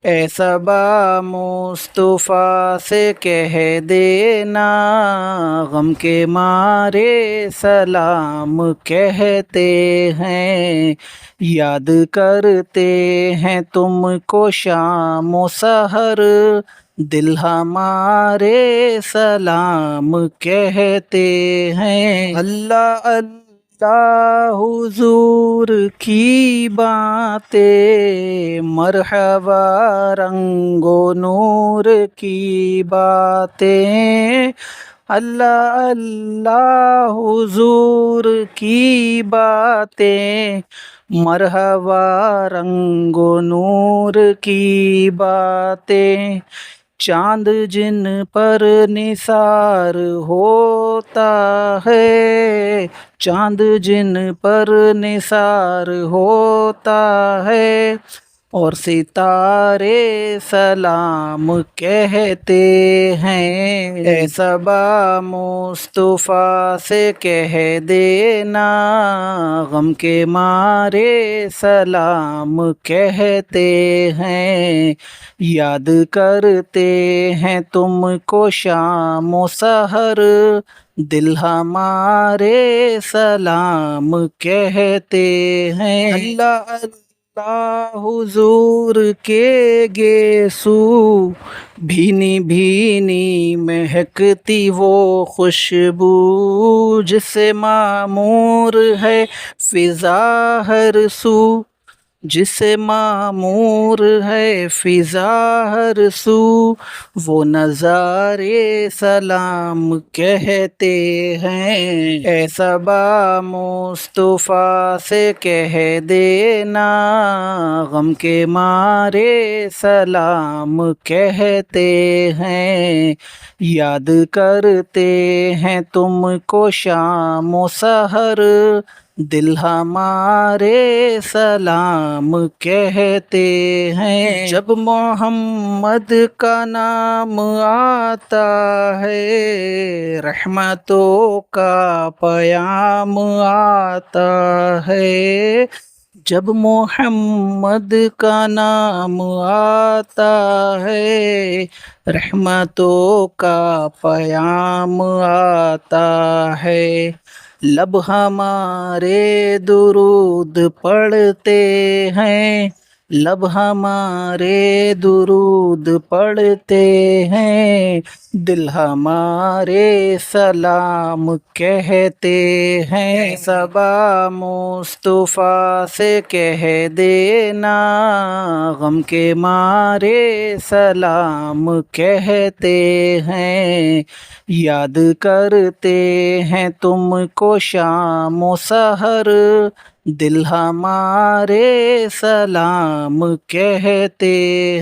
اے صبا مصطفیٰ سے کہہ دینا، غم کے مارے سلام کہتے ہیں، یاد کرتے ہیں تم کو شام و سحر، دل ہمارے سلام کہتے ہیں۔ اللہ اللہ حضور کی باتیں، مرحبا رنگ و نور کی باتیں، اللہ اللہ حضور کی باتیں، مرحبا رنگ و نور کی باتیں، چاند جن پر نثار ہوتا ہے، چاند جن پر نثار ہوتا ہے، اور ستارے سلام کہتے ہیں۔ اے صبا مصطفیٰ سے کہہ دینا، غم کے مارے سلام کہتے ہیں، یاد کرتے ہیں تم کو شام و سحر، دل ہمارے سلام کہتے ہیں۔ اللہ اللہ حضور کے گیسو، بھینی بھینی مہکتی وہ خوشبو، جس سے معمور ہے فضا ہر سو، جس سے معمور ہے فضا ہر سو، وہ نظارے سلام کہتے ہیں۔ اے صبا مصطفیٰ سے کہہ دینا، غم کے مارے سلام کہتے ہیں، یاد کرتے ہیں تم کو شام و سحر، دل ہمارے سلام کہتے ہیں۔ جب محمد کا نام آتا ہے، رحمتوں کا پیام آتا ہے، جب محمد کا نام آتا ہے، رحمتوں کا پیام آتا ہے، لب ہمارے درود پڑھتے ہیں، لب ہمارے درود پڑھتے ہیں، دل ہمارے سلام کہتے ہیں۔ صبا مصطفیٰ سے کہہ دینا، غم کے مارے سلام کہتے ہیں، یاد کرتے ہیں تم کو شام و سحر، دل ہمارے سلام کہتے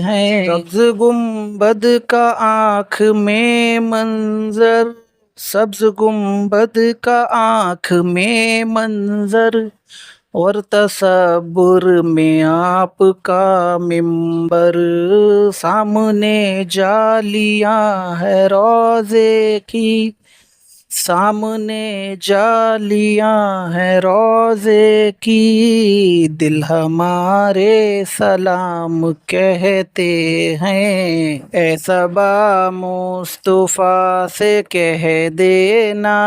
ہیں۔ سبز گنبد کا آنکھ میں منظر، سبز گنبد کا آنکھ میں منظر، اور تصور میں آپ کا ممبر، سامنے جالیاں ہے روضے کی، سامنے جالیاں ہے روضے کی، دل ہمارے سلام کہتے ہیں۔ اے صبا مصطفیٰ سے کہہ دینا،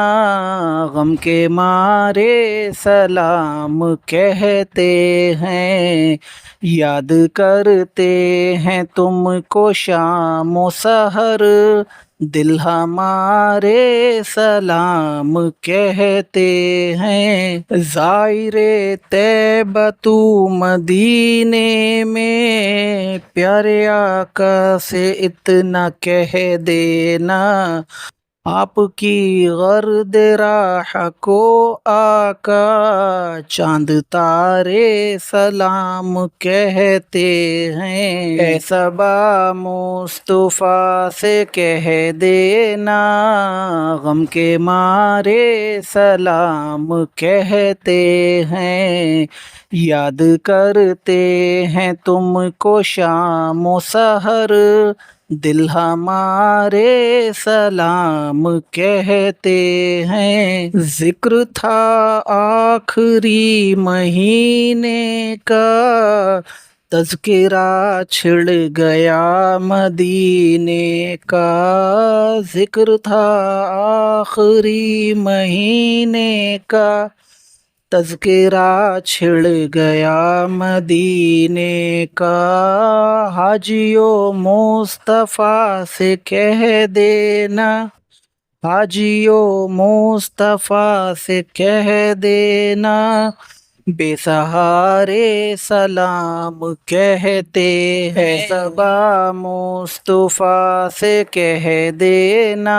غم کے مارے سلام کہتے ہیں، یاد کرتے ہیں تم کو شام و سحر، دل ہمارے سلام کہتے ہیں۔ زائر طیبہ تو مدینے میں، پیارے آقا سے اتنا کہہ دینا، آپ کی غرد راہ کو آقا چاند تارے سلام کہتے ہیں۔ اے صبا مصطفیٰ سے کہہ دینا، غم کے مارے سلام کہتے ہیں، یاد کرتے ہیں تم کو شام و سحر، دل ہمارے سلام کہتے ہیں۔ ذکر تھا آخری مہینے کا، تذکرہ چھڑ گیا مدینے کا، ذکر تھا آخری مہینے کا، تذکرہ چھڑ گیا مدینے کا، حاجیوں مصطفیٰ سے کہہ دینا، حاجیوں مصطفیٰ سے کہہ دینا، بے سہارے سلام کہتے ہیں، صبا مصطفیٰ سے کہہ دینا،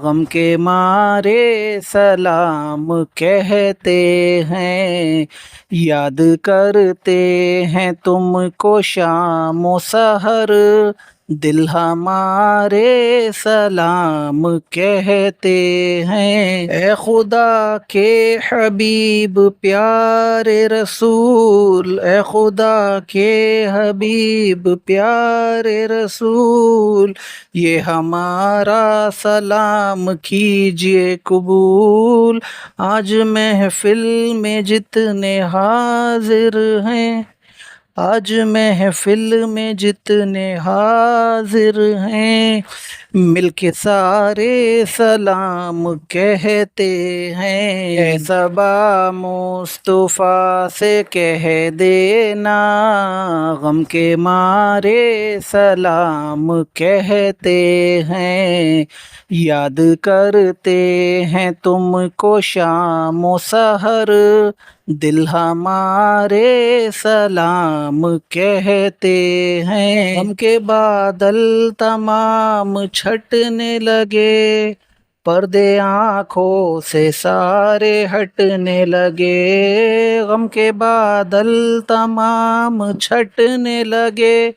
غم کے مارے سلام کہتے ہیں، یاد کرتے ہیں تم کو شام و سحر، دل ہمارے سلام کہتے ہیں، اے خدا کے حبیب پیارے رسول، اے خدا کے حبیب پیارے رسول، یہ ہمارا سلام کیجئے قبول، آج محفل میں جتنے حاضر ہیں، آج محفل میں جتنے حاضر ہیں، مل کے سارے سلام کہتے ہیں، اے صبا مصطفیٰ سے کہہ دینا، غم کے مارے سلام کہتے ہیں، یاد کرتے ہیں تم کو شام و سحر، دل ہمارے سلام کہتے ہیں، غم کے بادل تمام چھٹنے لگے، پردے آنکھوں سے سارے ہٹنے لگے، غم کے بادل تمام چھٹنے لگے،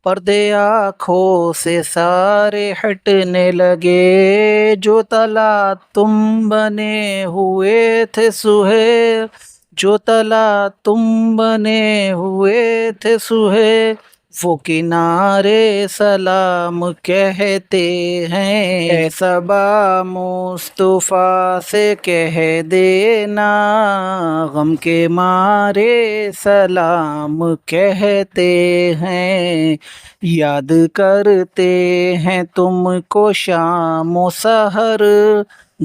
پردے آنکھوں سے سارے ہٹنے لگے، جو تلا تم بنے ہوئے تھے سہیل، جو تلا تم بنے ہوئے تھے سہیل، وہ کنارے سلام کہتے ہیں، اے صبا مصطفیٰ سے کہہ دینا، غم کے مارے سلام کہتے ہیں، یاد کرتے ہیں تم کو شام و سحر،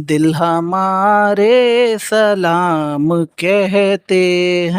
دل ہمارے سلام کہتے ہیں۔